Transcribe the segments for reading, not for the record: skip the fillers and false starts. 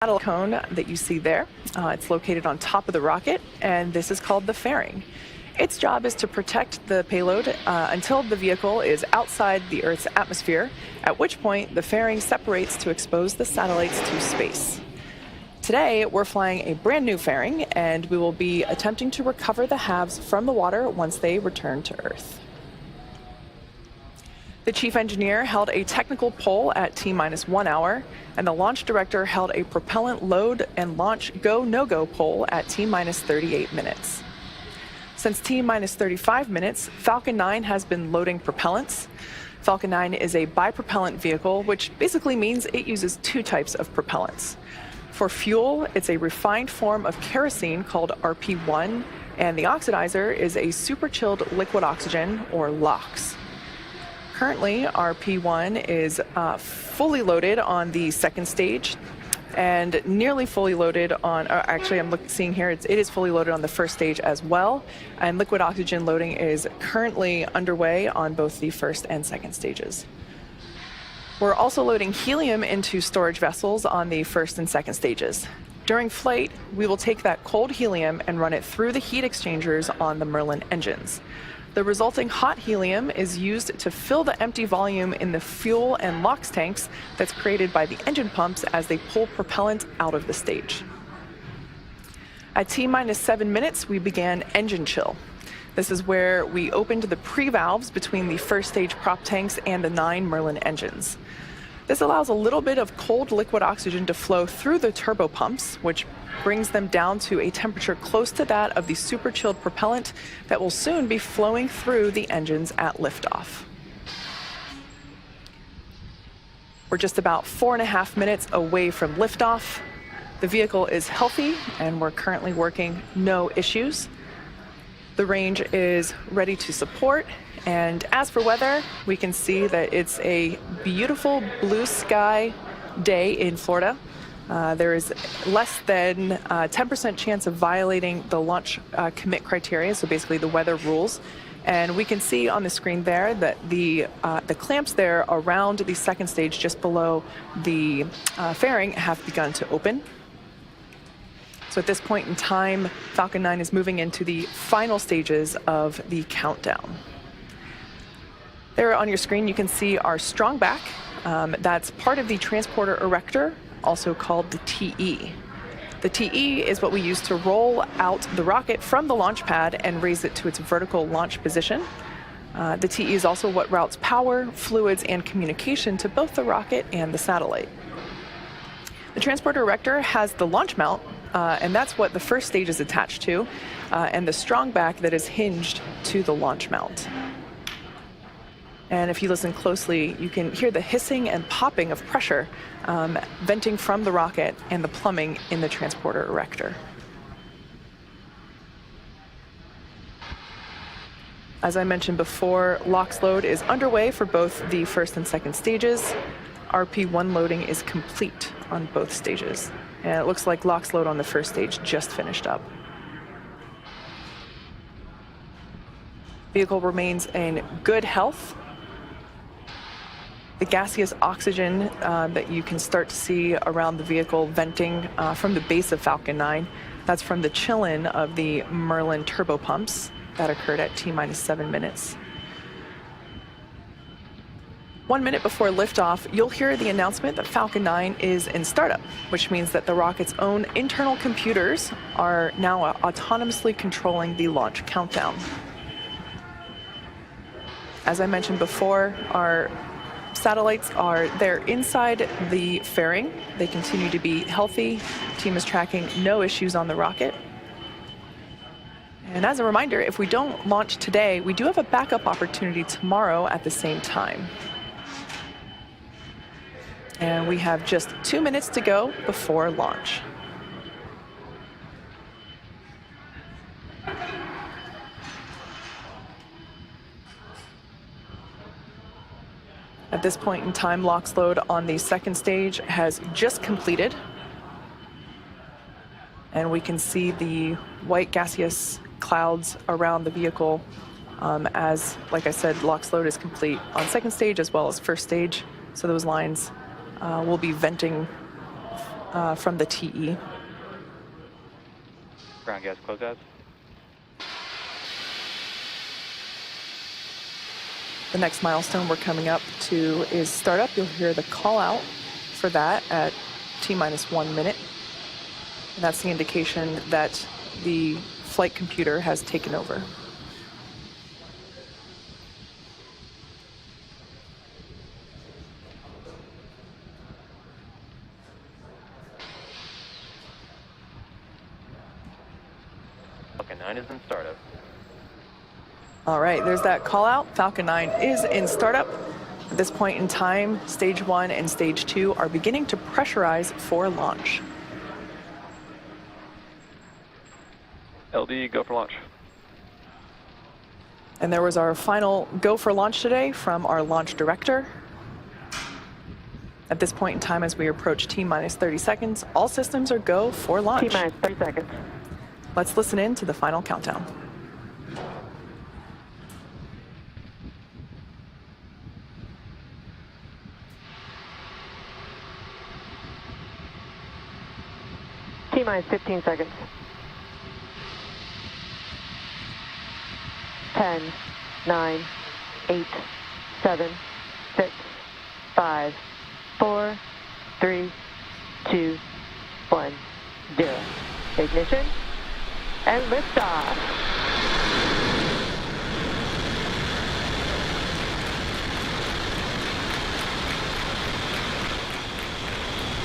Satellite cone that you see there. It's located on top of the rocket, and this is called the fairing. Its job is to protect the payload until the vehicle is outside the Earth's atmosphere, at which point the fairing separates to expose the satellites to space. Today, we're flying a brand new fairing, and we will be attempting to recover the halves from the water once they return to Earth. The chief engineer held a technical poll at T-minus 1 hour, and the launch director held a propellant load and launch go, no-go poll at T-minus 38 minutes. Since T-minus 35 minutes, Falcon 9 has been loading propellants. Falcon 9 is a bipropellant vehicle, which basically means it uses two types of propellants. For fuel, it's a refined form of kerosene called RP1, and the oxidizer is a super-chilled liquid oxygen, or LOX. Currently, RP1 is fully loaded on the second stage and nearly fully loaded on, actually I'm seeing here, it is fully loaded on the first stage as well, and liquid oxygen loading is currently underway on both the first and second stages. We're also loading helium into storage vessels on the first and second stages. During flight, we will take that cold helium and run it through the heat exchangers on the Merlin engines. The resulting hot helium is used to fill the empty volume in the fuel and LOX tanks that's created by the engine pumps as they pull propellant out of the stage. At T-minus 7 minutes, we began engine chill. This is where we opened the pre-valves between the first stage prop tanks and the 9 Merlin engines. This allows a little bit of cold liquid oxygen to flow through the turbo pumps, which brings them down to a temperature close to that of the super chilled propellant that will soon be flowing through the engines at liftoff. We're just about 4.5 minutes away from liftoff. The vehicle is healthy, and we're currently working no issues. The range is ready to support, and as for weather, we can see that it's a beautiful blue sky day in Florida. There is less than 10% chance of violating the launch commit criteria, so basically the weather rules. And we can see on the screen there that the clamps there around the second stage, just below the fairing, have begun to open. So at this point in time, Falcon 9 is moving into the final stages of the countdown. There on your screen, you can see our strong back. That's part of the transporter erector, also called the TE. The TE is what we use to roll out the rocket from the launch pad and raise it to its vertical launch position. The TE is also what routes power, fluids, and communication to both the rocket and the satellite. The transporter erector has the launch mount, and that's what the first stage is attached to, and the strong back that is hinged to the launch mount. And if you listen closely, you can hear the hissing and popping of pressure venting from the rocket and the plumbing in the transporter erector. As I mentioned before, LOX load is underway for both the first and second stages. RP1 loading is complete on both stages. And it looks like LOX load on the first stage just finished up. Vehicle remains in good health. The gaseous oxygen that you can start to see around the vehicle venting from the base of Falcon 9, that's from the chill-in of the Merlin turbo pumps that occurred at T-minus 7 minutes. 1 minute before liftoff, you'll hear the announcement that Falcon 9 is in startup, which means that the rocket's own internal computers are now autonomously controlling the launch countdown. As I mentioned before, our satellites they're inside the fairing. They continue to be healthy. Team is tracking no issues on the rocket. And as a reminder, if we don't launch today, we do have a backup opportunity tomorrow at the same time. And we have just 2 minutes to go before launch. At this point in time, LOX load on the second stage has just completed. And we can see the white gaseous clouds around the vehicle as, like I said, LOX load is complete on second stage as well as first stage. So those lines will be venting from the TE. Ground gas closeouts. The next milestone we're coming up to is startup. You'll hear the call out for that at T-minus 1 minute. And that's the indication that the flight computer has taken over. Falcon 9 is in startup. All right, there's that call out. Falcon 9 is in startup. At this point in time, stage 1 and stage 2 are beginning to pressurize for launch. LD, go for launch. And there was our final go for launch today from our launch director. At this point in time, as we approach T-minus 30 seconds, all systems are go for launch. T-minus 30 seconds. Let's listen in to the final countdown. T-minus 15 seconds. 10, 9, 8, 7, 6, 5, 4, 3, 2, 1, 0. Ignition and liftoff.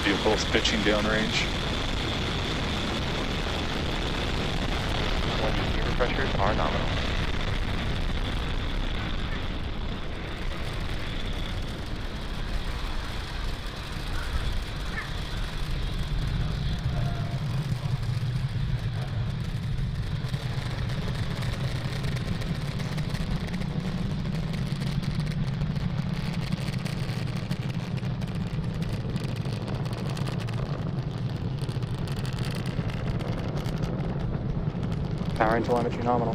Vehicles pitching downrange. Receiver pressures are nominal. Power and telemetry nominal.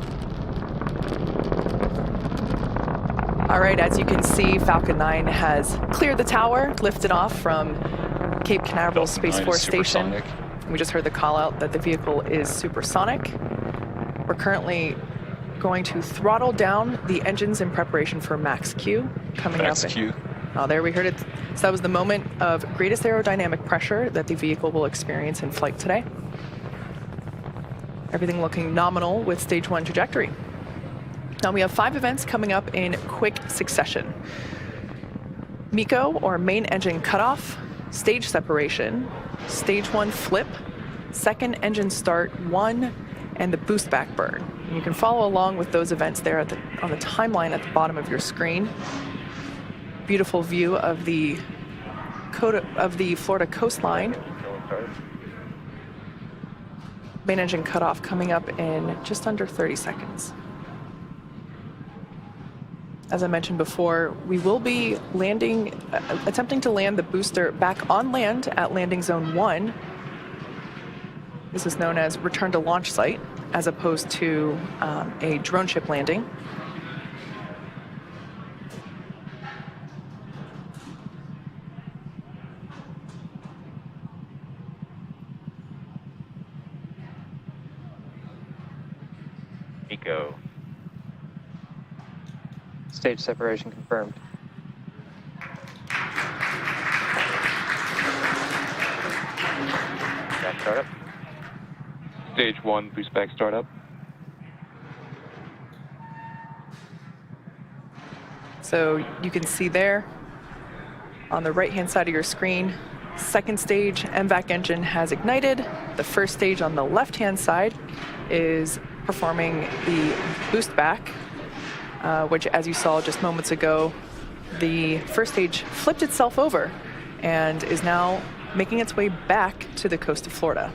All right, as you can see, Falcon 9 has cleared the tower, lifted off from Cape Canaveral Space Force Station. We just heard the call out that the vehicle is supersonic. We're currently going to throttle down the engines in preparation for max Q coming Max up. Q. Oh, there we heard it. So that was the moment of greatest aerodynamic pressure that the vehicle will experience in flight today. Everything looking nominal with stage 1 trajectory. Now we have 5 events coming up in quick succession. MECO, or main engine cutoff, stage separation, stage 1 flip, second engine start 1, and the boost back burn. And you can follow along with those events there on the timeline at the bottom of your screen. Beautiful view of the Florida coastline. Main engine cutoff coming up in just under 30 seconds. As I mentioned before, we will be attempting to land the booster back on land at landing zone 1. This is known as return to launch site, as opposed to a drone ship landing. MECO. Stage separation confirmed. Back startup. Stage 1 boost back startup. So you can see there on the right-hand side of your screen, second stage MVAC engine has ignited. The first stage on the left-hand side is performing the boost back, which, as you saw just moments ago, the first stage flipped itself over and is now making its way back to the coast of Florida.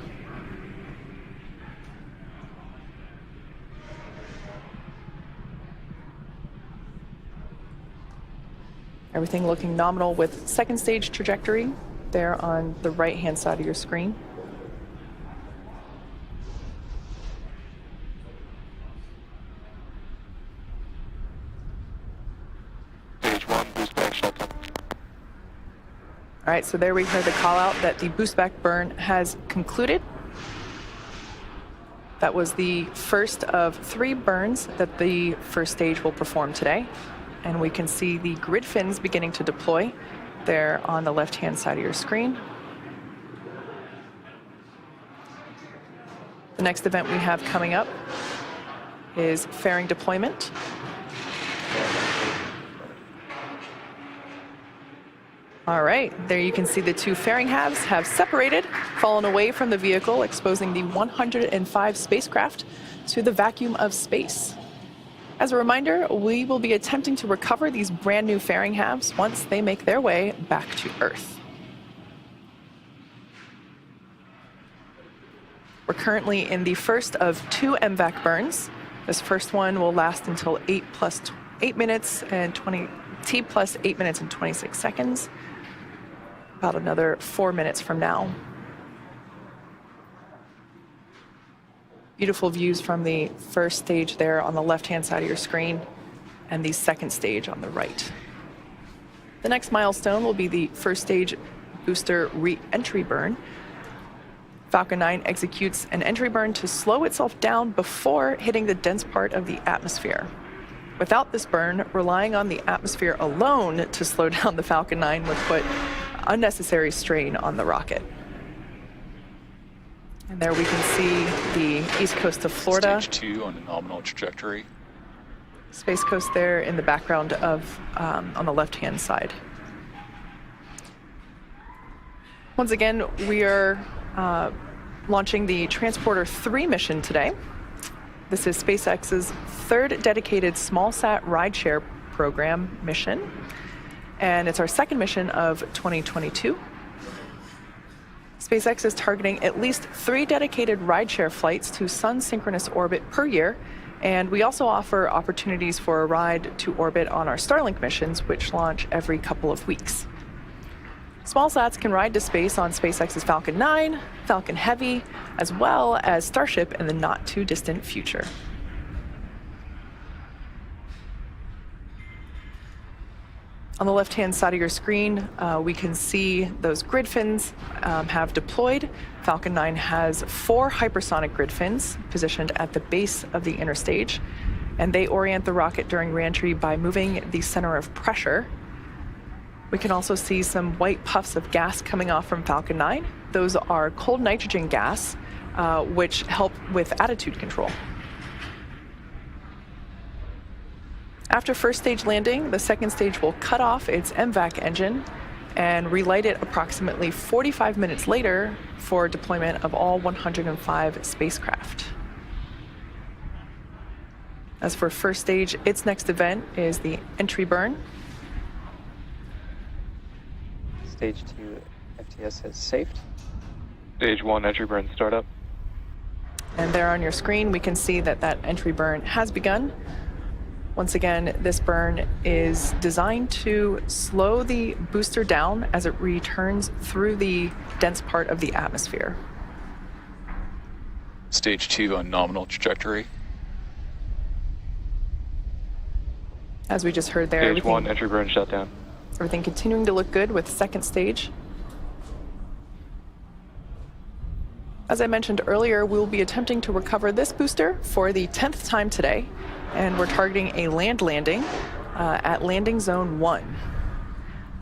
Everything looking nominal with second stage trajectory there on the right-hand side of your screen. Stage 1 boost back shutdown. All right, so there we heard the call out that the boost back burn has concluded. That was the first of 3 burns that the first stage will perform today. And we can see the grid fins beginning to deploy there on the left-hand side of your screen. The next event we have coming up is fairing deployment. All right, there you can see the 2 fairing halves have separated, fallen away from the vehicle, exposing the 105 spacecraft to the vacuum of space. As a reminder, we will be attempting to recover these brand new fairing halves once they make their way back to Earth. We're currently in the first of 2 MVAC burns. This first one will last until T plus 8 minutes and 26 seconds. About another 4 minutes from now. Beautiful views from the first stage there on the left-hand side of your screen and the second stage on the right. The next milestone will be the first stage booster re-entry burn. Falcon 9 executes an entry burn to slow itself down before hitting the dense part of the atmosphere. Without this burn, relying on the atmosphere alone to slow down the Falcon 9 would put unnecessary strain on the rocket. And there we can see the east coast of Florida. Stage 2 on a nominal trajectory. Space Coast there in the background of on the left-hand side. Once again, we are launching the Transporter 3 mission today. This is SpaceX's 3rd dedicated smallsat rideshare program mission, and it's our 2nd mission of 2022. SpaceX is targeting at least 3 dedicated rideshare flights to sun-synchronous orbit per year, and we also offer opportunities for a ride to orbit on our Starlink missions, which launch every couple of weeks. Smallsats can ride to space on SpaceX's Falcon 9, Falcon Heavy, as well as Starship in the not-too-distant future. On the left-hand side of your screen, we can see those grid fins have deployed. Falcon 9 has 4 hypersonic grid fins positioned at the base of the inner stage, and they orient the rocket during reentry by moving the center of pressure. We can also see some white puffs of gas coming off from Falcon 9. Those are cold nitrogen gas, which help with attitude control. After first stage landing, the second stage will cut off its MVAC engine and relight it approximately 45 minutes later for deployment of all 105 spacecraft. As for first stage, its next event is the entry burn. Stage 2 FTS has safed. Stage 1 entry burn startup. And there on your screen, we can see that that entry burn has begun. Once again, this burn is designed to slow the booster down as it returns through the dense part of the atmosphere. Stage 2 on nominal trajectory. As we just heard there, Stage 1 entry burn shutdown. everything continuing to look good with second stage. As I mentioned earlier, we'll be attempting to recover this booster for the 10th time today, and we're targeting a land landing at landing zone 1.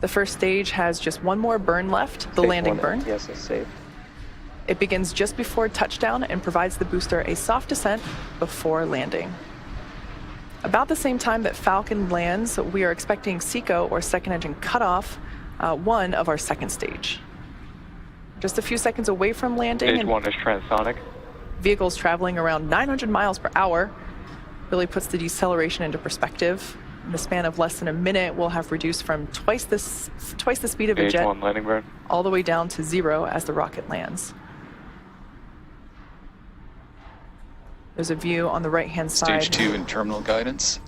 The first stage has just one more burn left, the Stage landing 1 burn. FTS is safe. It begins just before touchdown and provides the booster a soft descent before landing. About the same time that Falcon lands, we are expecting SECO, or second engine cutoff, 1 of our second stage. Just a few seconds away from landing, Stage and 1 is transonic. vehicles traveling around 900 miles per hour really puts the deceleration into perspective. In the span of less than a minute, we'll have reduced from twice the speed of a Stage jet 1 landing burn. all the way down to 0 as the rocket lands. There's a view on the right-hand side Stage 2 in terminal guidance.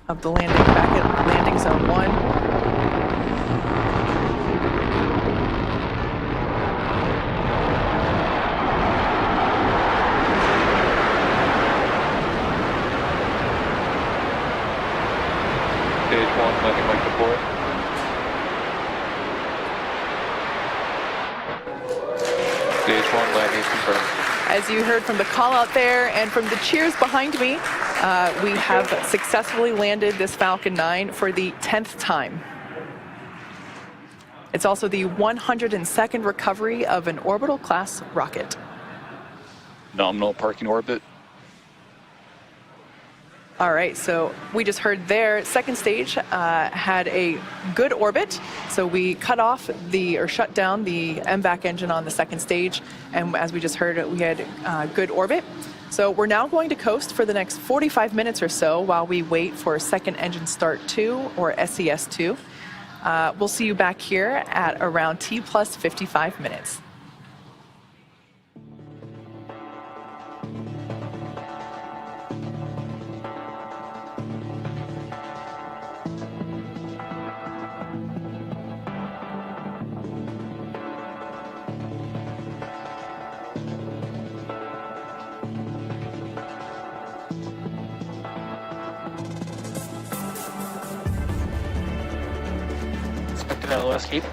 of the landing back at landing zone 1. Stage 1 landing like before. Case confirmed. As you heard from the call out there and from the cheers behind me, we have successfully landed this Falcon 9 for the 10th time. It's also the 102nd recovery of an orbital class rocket. Nominal parking orbit. All right, so we just heard there, second stage had a good orbit. So we cut off or shut down the MVAC engine on the second stage. And as we just heard, we had good orbit. So we're now going to coast for the next 45 minutes or so while we wait for second engine start 2 or SES 2. We'll see you back here at around T plus 55 minutes. Expected LO escape.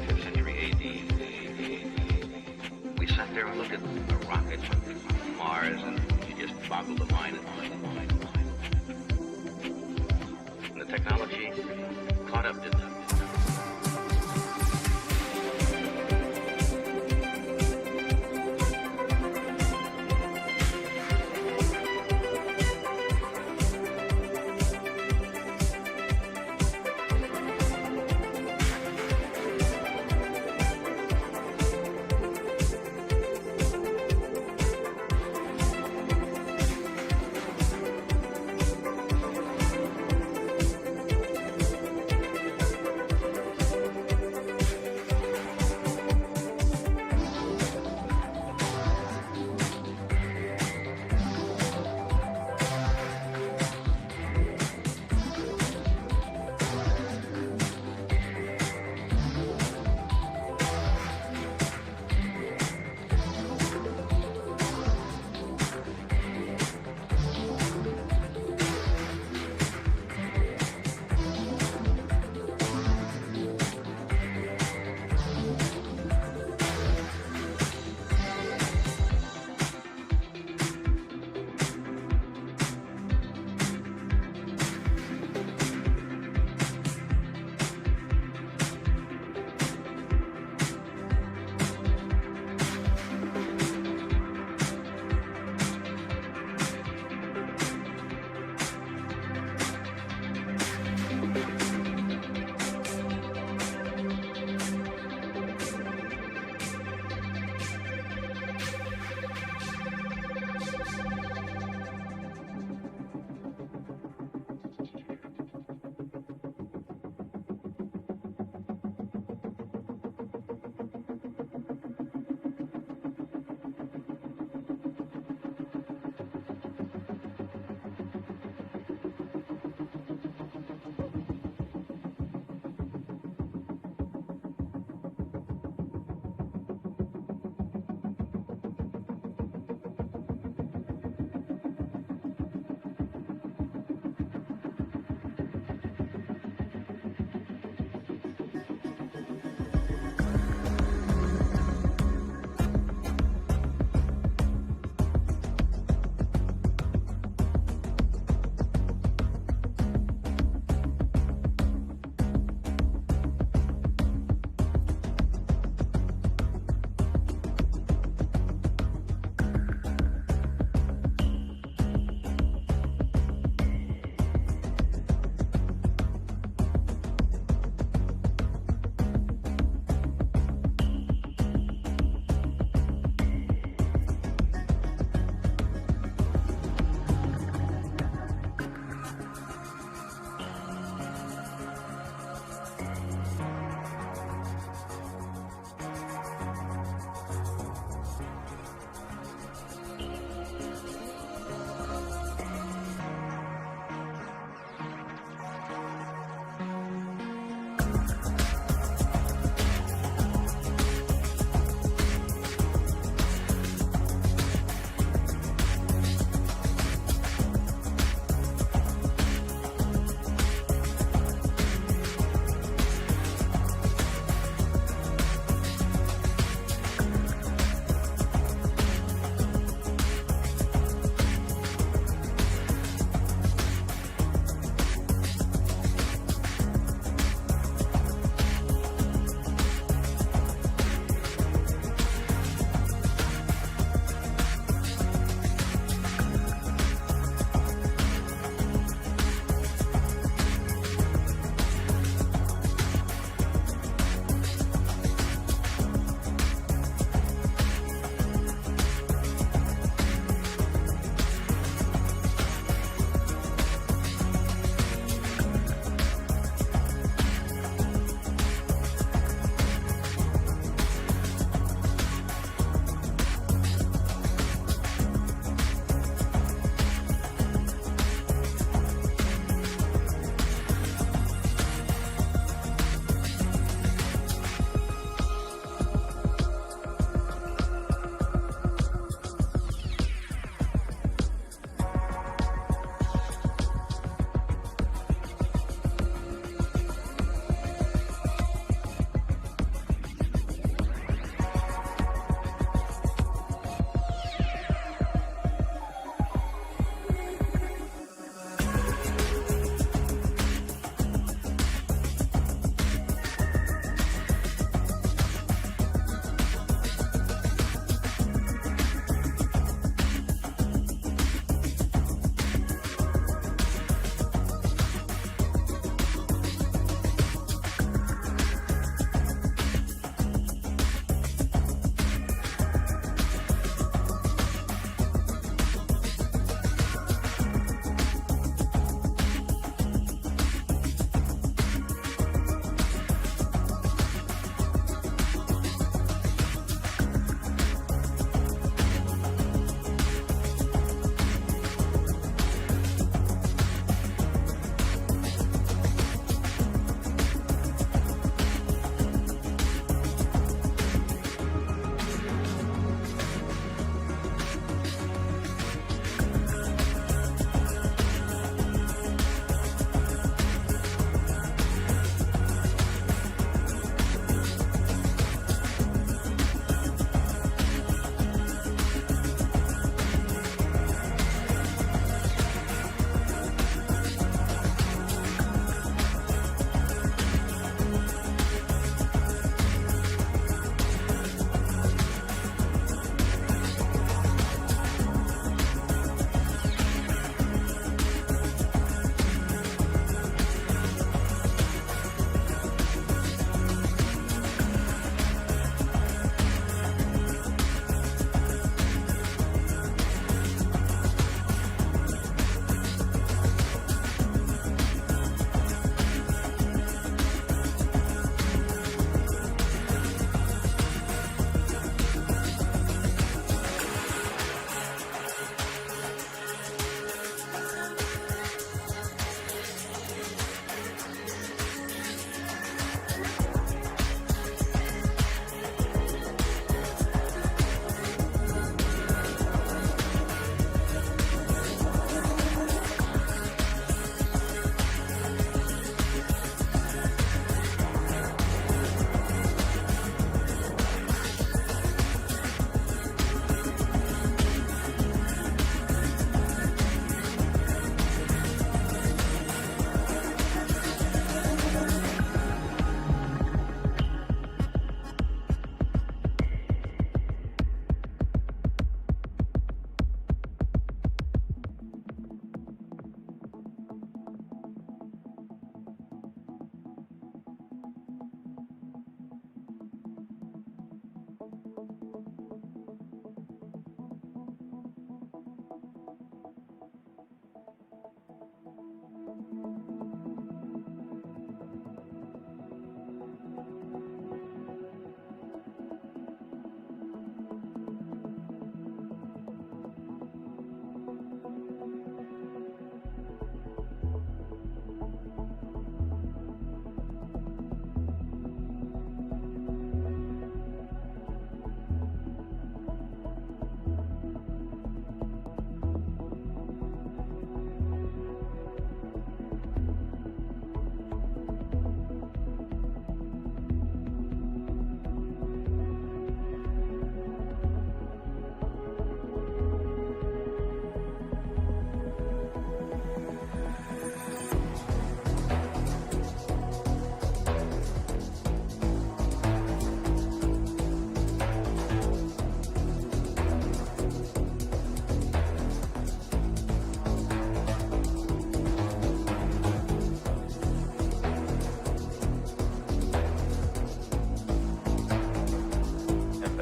5th century AD. We sat there and looked at the rockets from Mars, and you just boggled the mind. And the technology caught up, didn't it?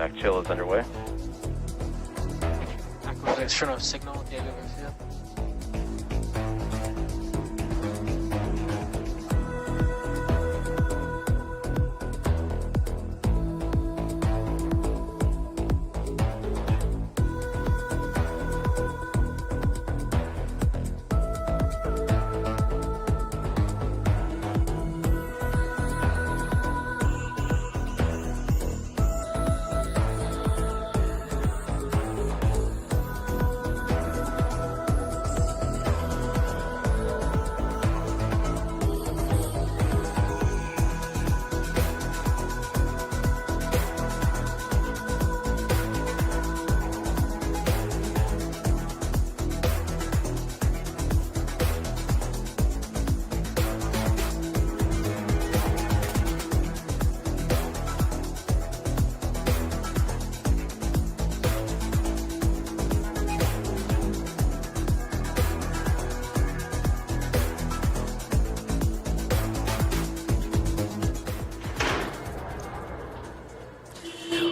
MVAC chill is underway. Acquisition of signal, Diego Garcia.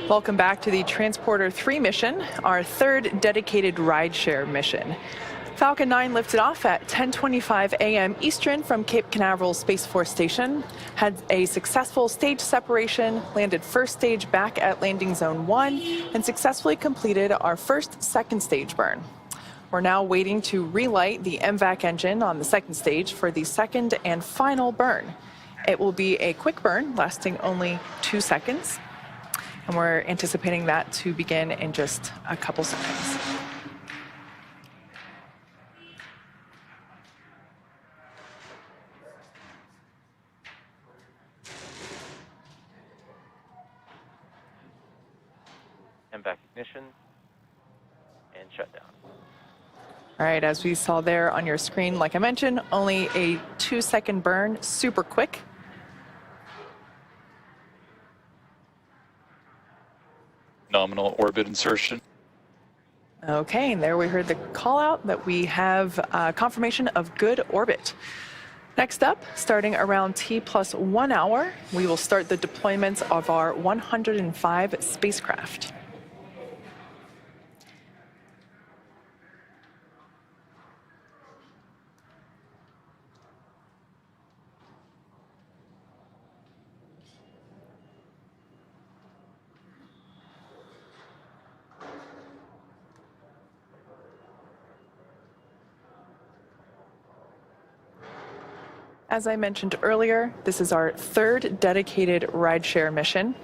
Welcome back to the Transporter 3 mission, our third dedicated rideshare mission. Falcon 9 lifted off at 10:25 a.m. Eastern from Cape Canaveral Space Force Station, had a successful stage separation, landed first stage back at landing zone 1, and successfully completed our first second stage burn. We're now waiting to relight the MVAC engine on the second stage for the second and final burn. It will be a quick burn lasting only 2 seconds, and we're anticipating that to begin in just a couple seconds. MVAC ignition and shutdown. All right, as we saw there on your screen, like I mentioned, only a 2-second burn, super quick. Nominal orbit insertion. Okay, and there we heard the call out that we have confirmation of good orbit. Next up, starting around T+1 hour, we will start the deployment of our 105 spacecraft. As I mentioned earlier, this is our third dedicated rideshare mission.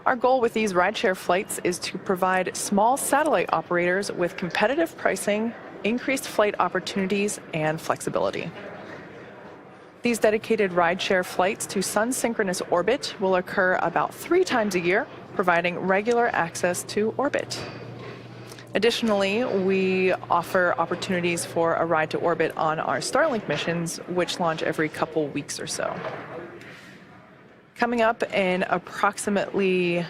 Our goal with these rideshare flights is to provide small satellite operators with competitive pricing, increased flight opportunities, and flexibility. These dedicated rideshare flights to sun-synchronous orbit will occur about 3 times a year, providing regular access to orbit. Additionally, we offer opportunities for a ride to orbit on our Starlink missions, which launch every couple weeks or so. Coming up in approximately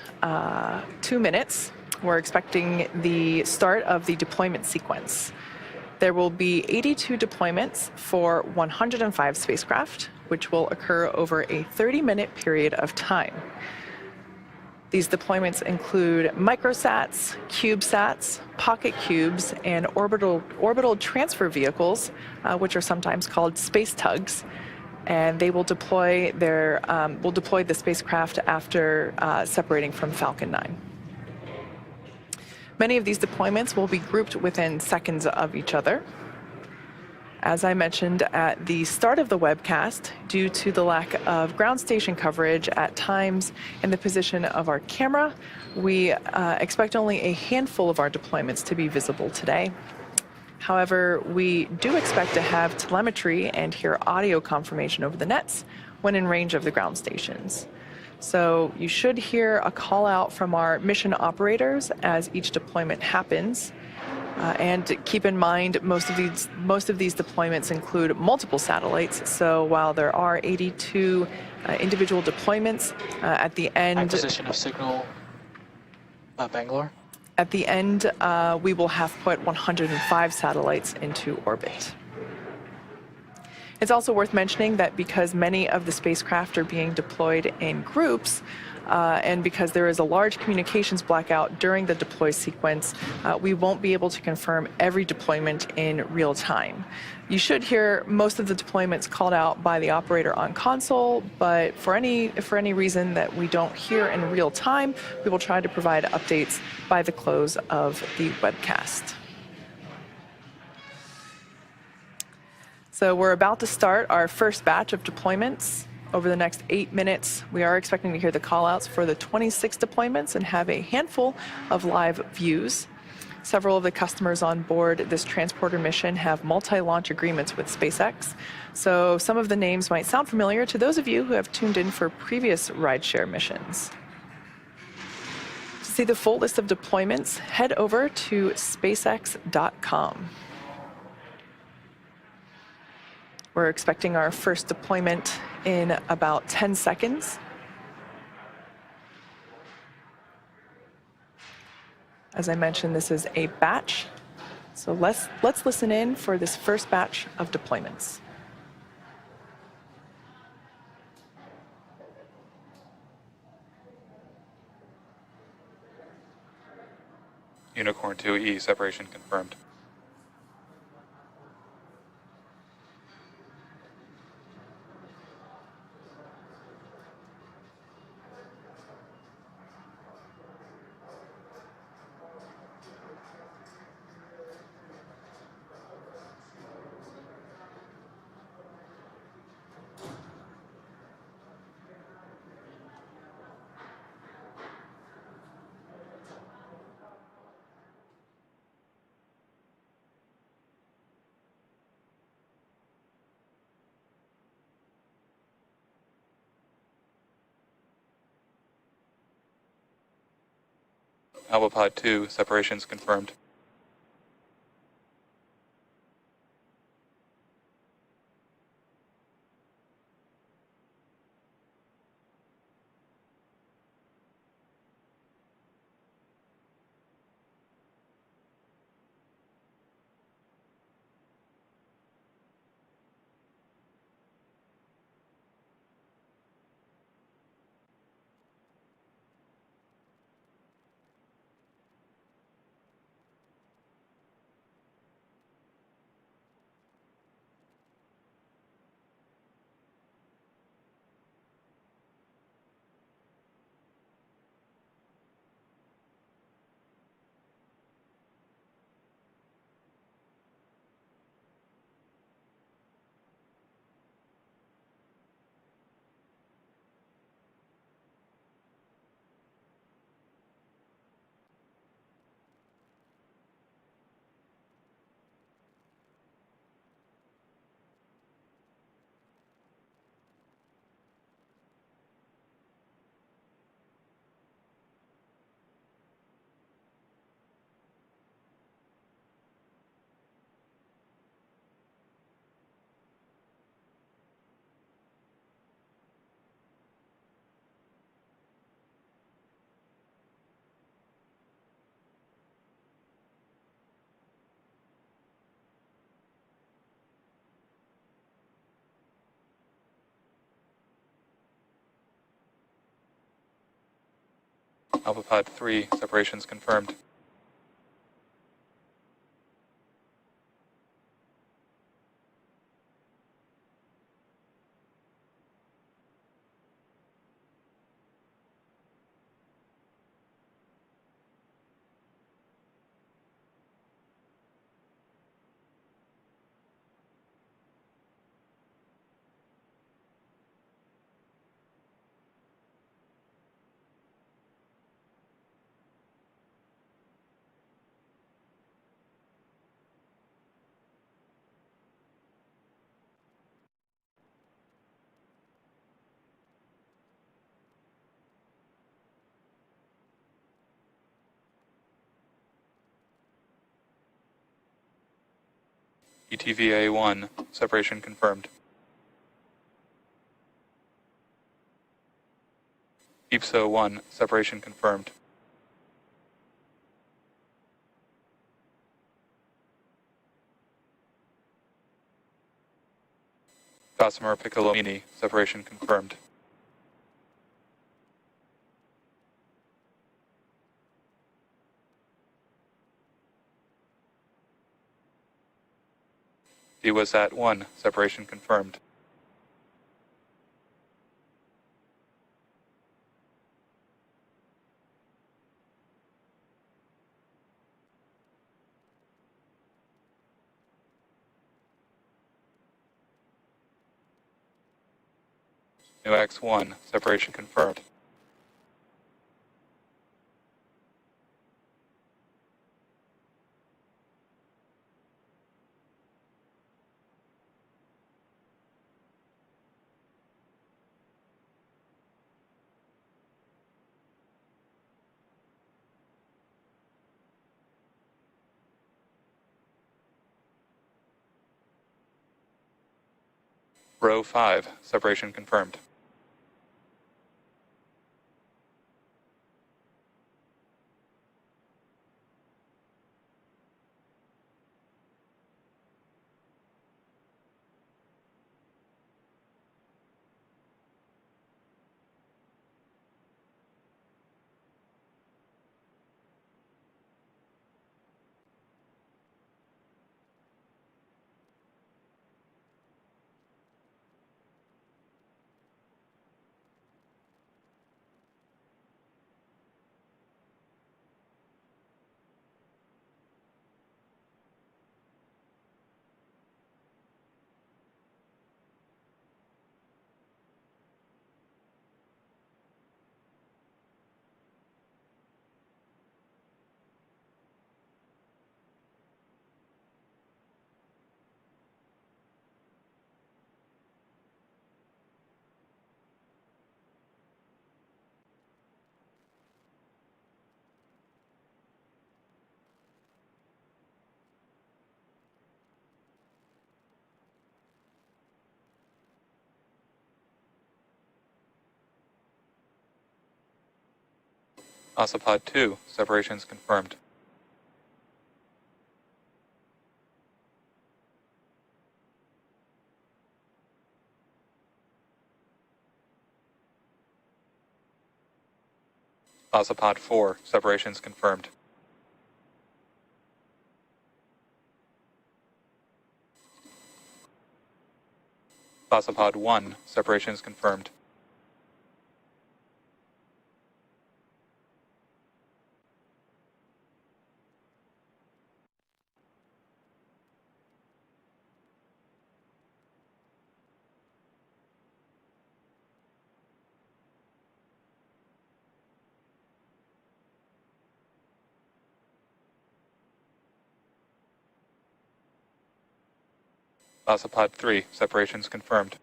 2 minutes, we're expecting the start of the deployment sequence. There will be 82 deployments for 105 spacecraft, which will occur over a 30-minute period of time. These deployments include microsats, CubeSats, pocket cubes, and orbital transfer vehicles, which are sometimes called space tugs. And they will deploy the spacecraft after separating from Falcon 9. Many of these deployments will be grouped within seconds of each other. As I mentioned at the start of the webcast, due to the lack of ground station coverage at times in the position of our camera, we expect only a handful of our deployments to be visible today. However, we do expect to have telemetry and hear audio confirmation over the nets when in range of the ground stations. So you should hear a call out from our mission operators as each deployment happens. And keep in mind, most of these deployments include multiple satellites. So while there are 82 individual deployments, at the end, Acquisition of signal, Bangalore. At the end, we will have put 105 satellites into orbit. It's also worth mentioning that because many of the spacecraft are being deployed in groups, and because there is a large communications blackout during the deploy sequence, we won't be able to confirm every deployment in real time. You should hear most of the deployments called out by the operator on console, but for any reason that we don't hear in real time, we will try to provide updates by the close of the webcast. So we're about to start our first batch of deployments. Over the next 8 minutes, we are expecting to hear the callouts for the 26 deployments and have a handful of live views. Several of the customers on board this transporter mission have multi-launch agreements with SpaceX. So some of the names might sound familiar to those of you who have tuned in for previous rideshare missions. To see the full list of deployments, head over to spacex.com. We're expecting our first deployment in about 10 seconds. As I mentioned, this is a batch. So let's listen in for this first batch of deployments. Unicorn 2E separation confirmed. Alpha 2 separations confirmed. Alpha 3 separations confirmed. ETVA-1 separation confirmed. EPSO-1 separation confirmed. Gossamer Piccolomini, separation confirmed. D was at 1, separation confirmed. New X1, separation confirmed. Row 5, separation confirmed. Oscipod 2, separations confirmed. Oscipod 4, separations confirmed. Oscipod 1, separations confirmed. Oscipod 3, separations confirmed.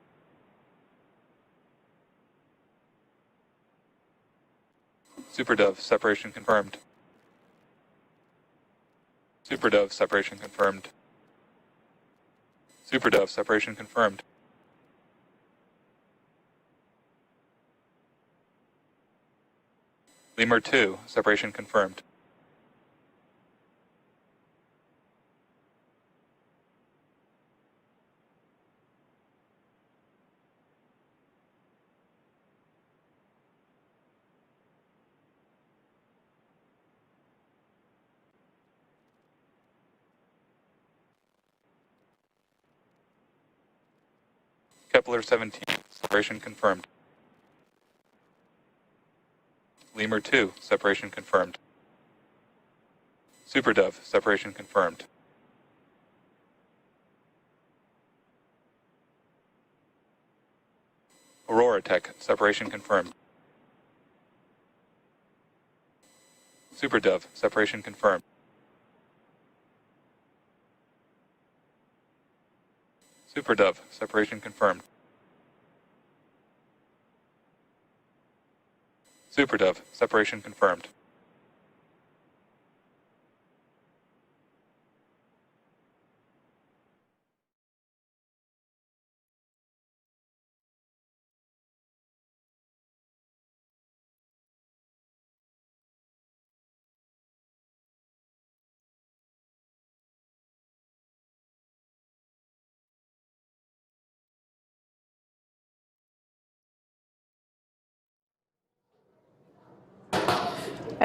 Superdove, separation confirmed. Superdove, separation confirmed. Superdove, separation confirmed. Lemur 2, separation confirmed. Kepler 17, separation confirmed. Lemur 2, separation confirmed. Superdove, separation confirmed. Aurora Tech, separation confirmed. Superdove, separation confirmed. Superdove, separation confirmed. Superdove, separation confirmed.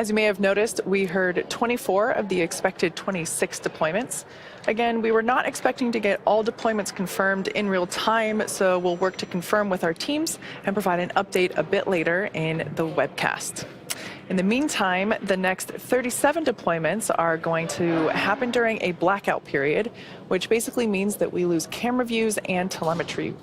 As you may have noticed, we heard 24 of the expected 26 deployments. Again, we were not expecting to get all deployments confirmed in real time, so we'll work to confirm with our teams and provide an update a bit later in the webcast. In the meantime, the next 37 deployments are going to happen during a blackout period, which basically means that we lose camera views and telemetry.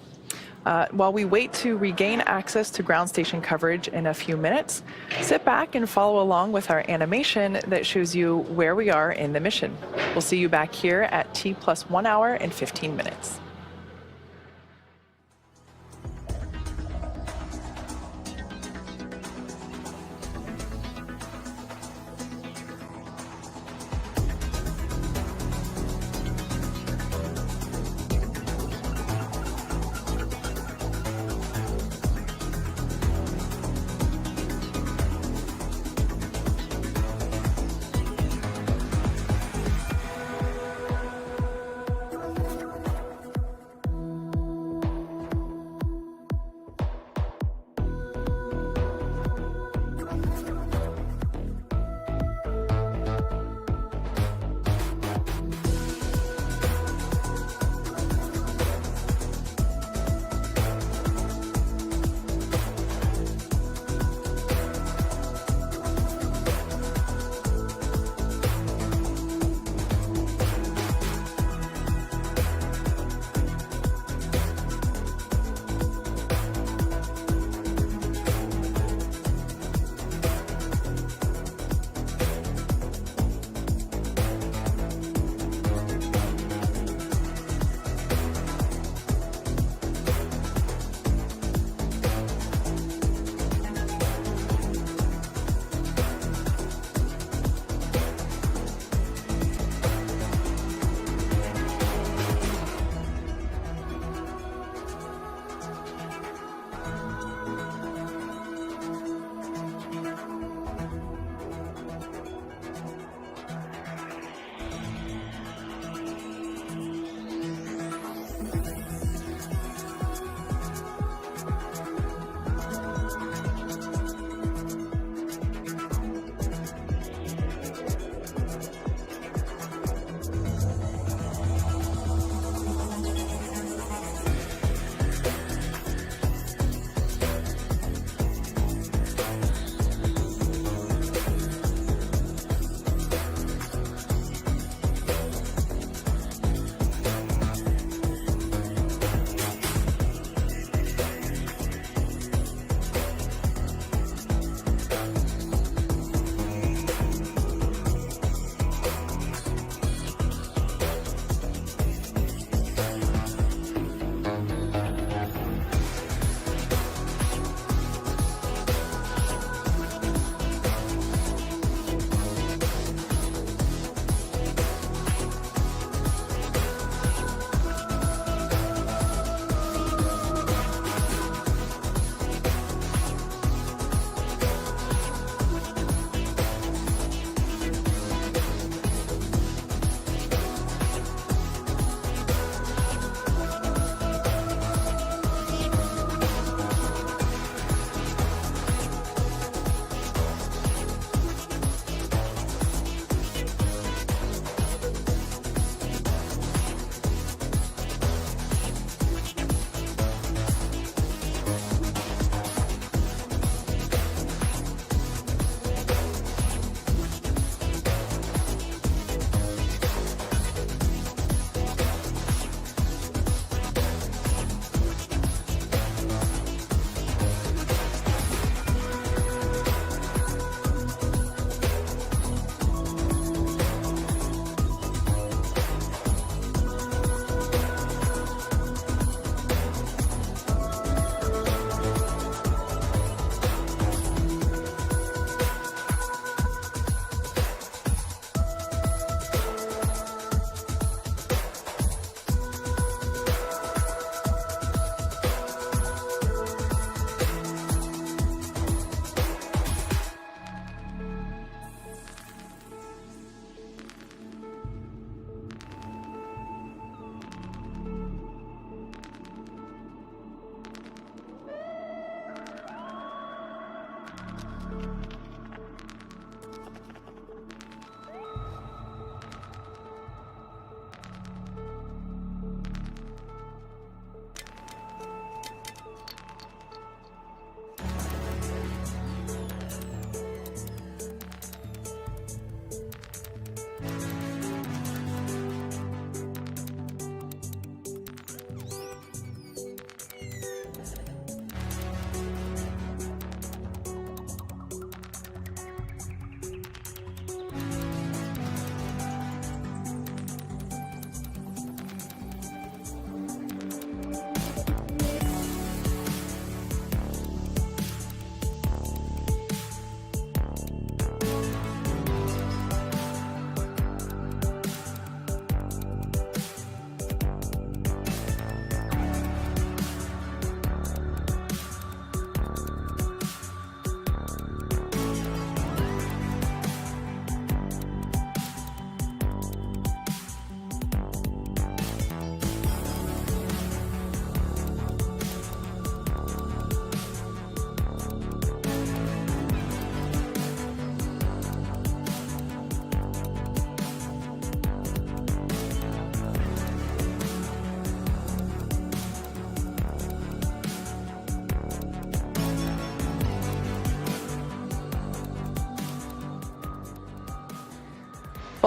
While we wait to regain access to ground station coverage in a few minutes, sit back and follow along with our animation that shows you where we are in the mission. We'll see you back here at T+1 hour and 15 minutes.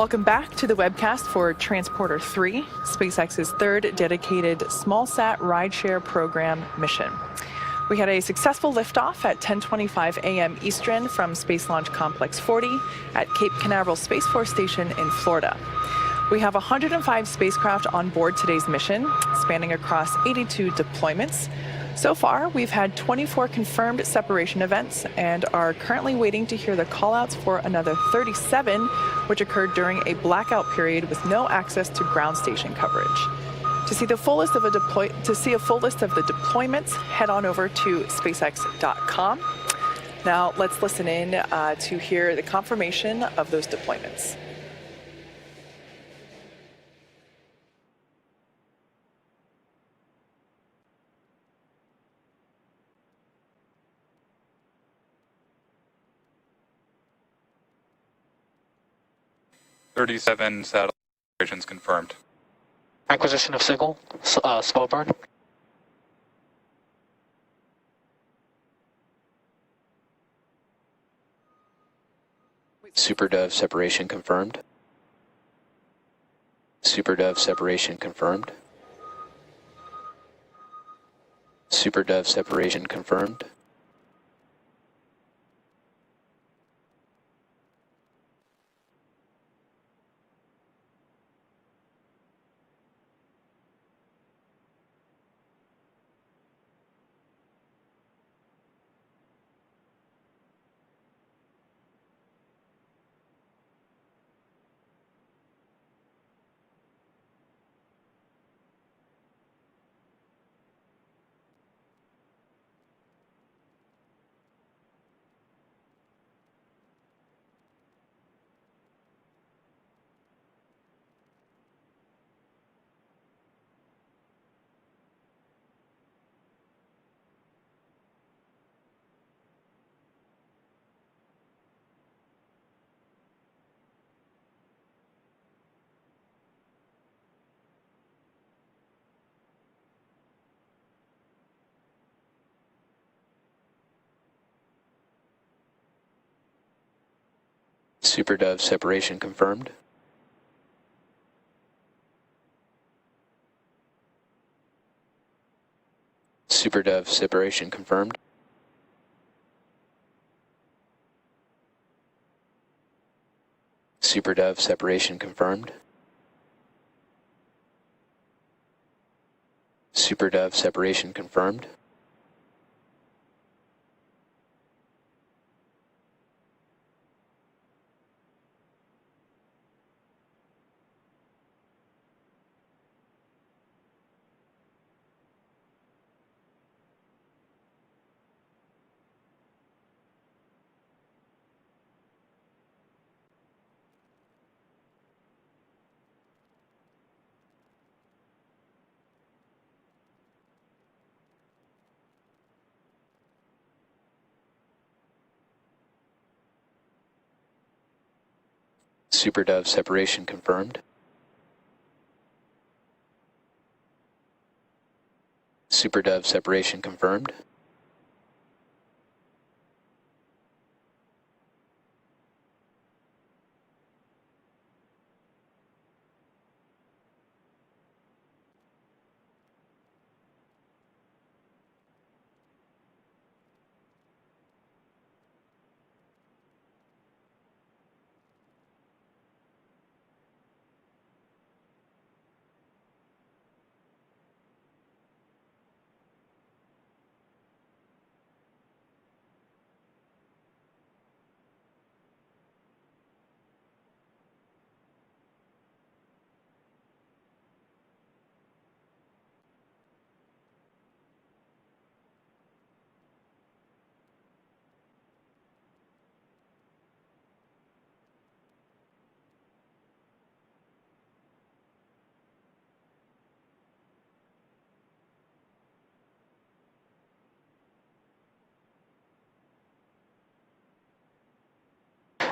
Welcome back to the webcast for Transporter 3, SpaceX's third dedicated smallsat rideshare program mission. We had a successful liftoff at 10:25 a.m. Eastern from Space Launch Complex 40 at Cape Canaveral Space Force Station in Florida. We have 105 spacecraft on board today's mission, spanning across 82 deployments. So far, we've had 24 confirmed separation events and are currently waiting to hear the callouts for another 37, which occurred during a blackout period with no access to ground station coverage. To see a full list of the deployments, head on over to SpaceX.com. Now let's listen in to hear the confirmation of those deployments. "37 satellite operations confirmed. Acquisition of signal, slow burn. SuperDove separation confirmed. SuperDove separation confirmed. SuperDove separation confirmed. SuperDove separation confirmed. SuperDove separation confirmed. SuperDove separation confirmed. SuperDove separation confirmed. SuperDove separation confirmed. SuperDove separation confirmed.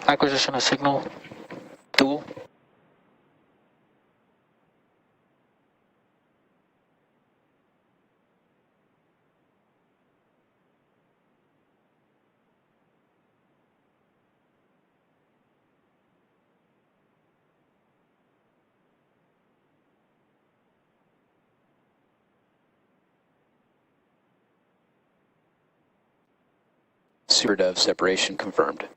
Acquisition of signal, dual. SuperDove separation confirmed.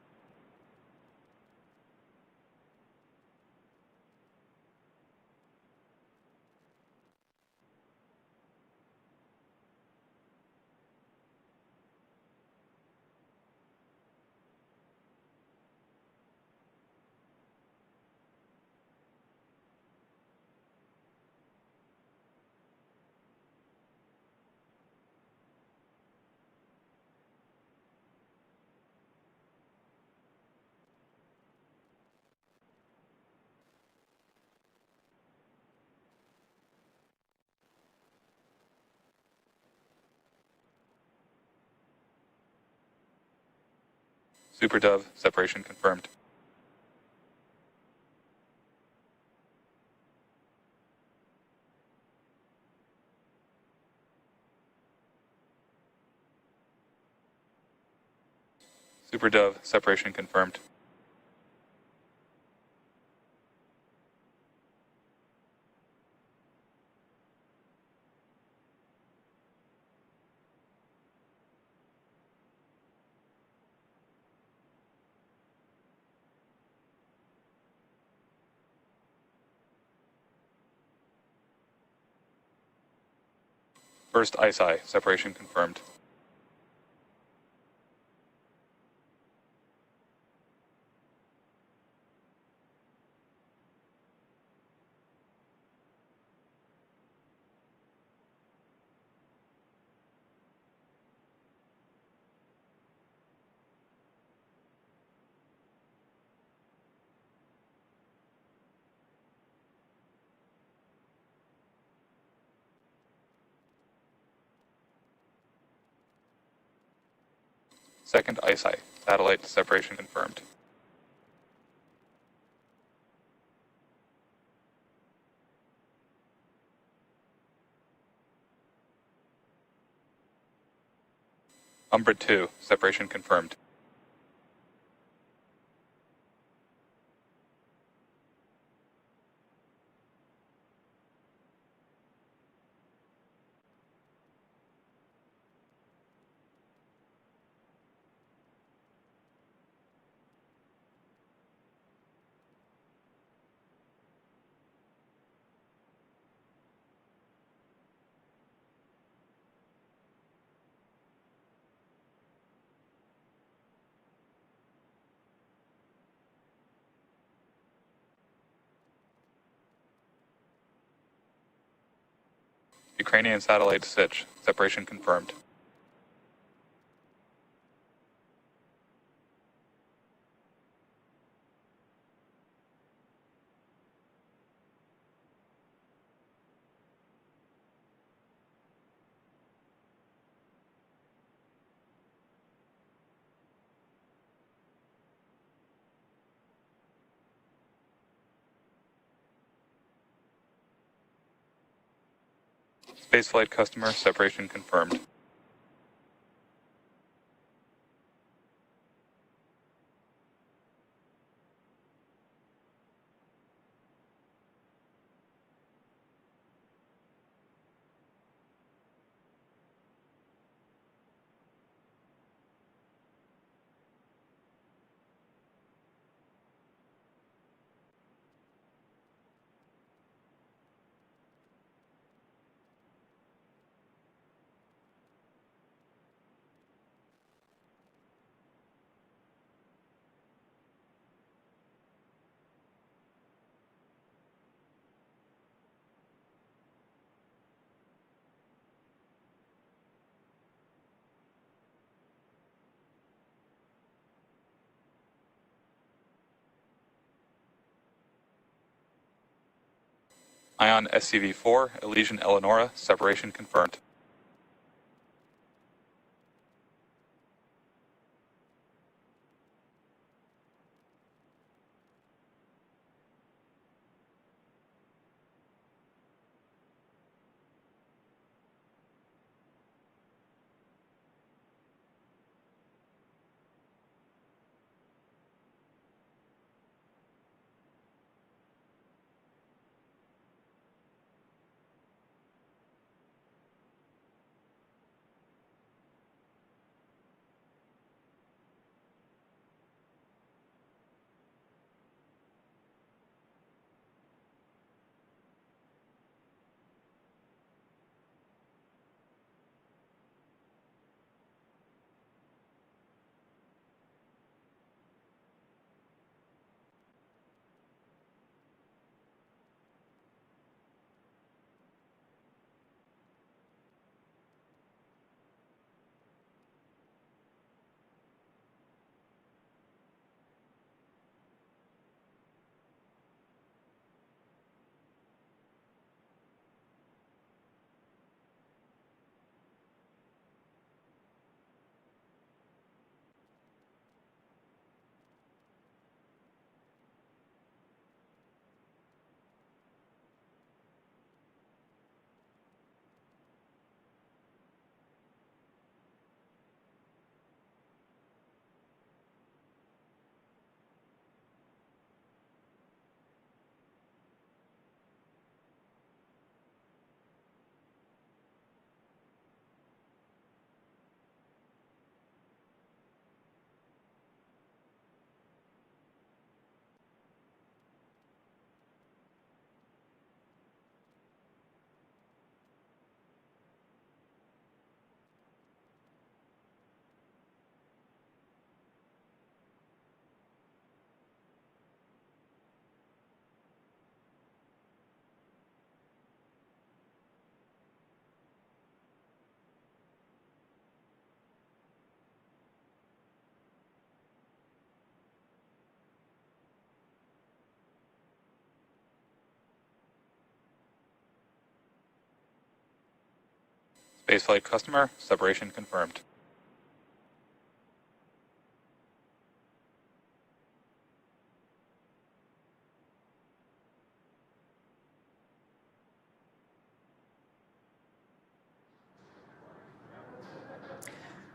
SuperDove separation confirmed. SuperDove separation confirmed. First ISI separation confirmed. Second ISI satellite separation confirmed. Umbra 2 separation confirmed. Ukrainian satellite Sich separation confirmed. Spaceflight customer separation confirmed. Ion SCV-4 Elysian Eleonora separation confirmed. Spaceflight customer, separation confirmed.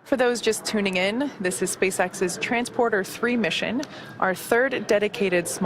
For those just tuning in, this is SpaceX's Transporter 3 mission, our third dedicated small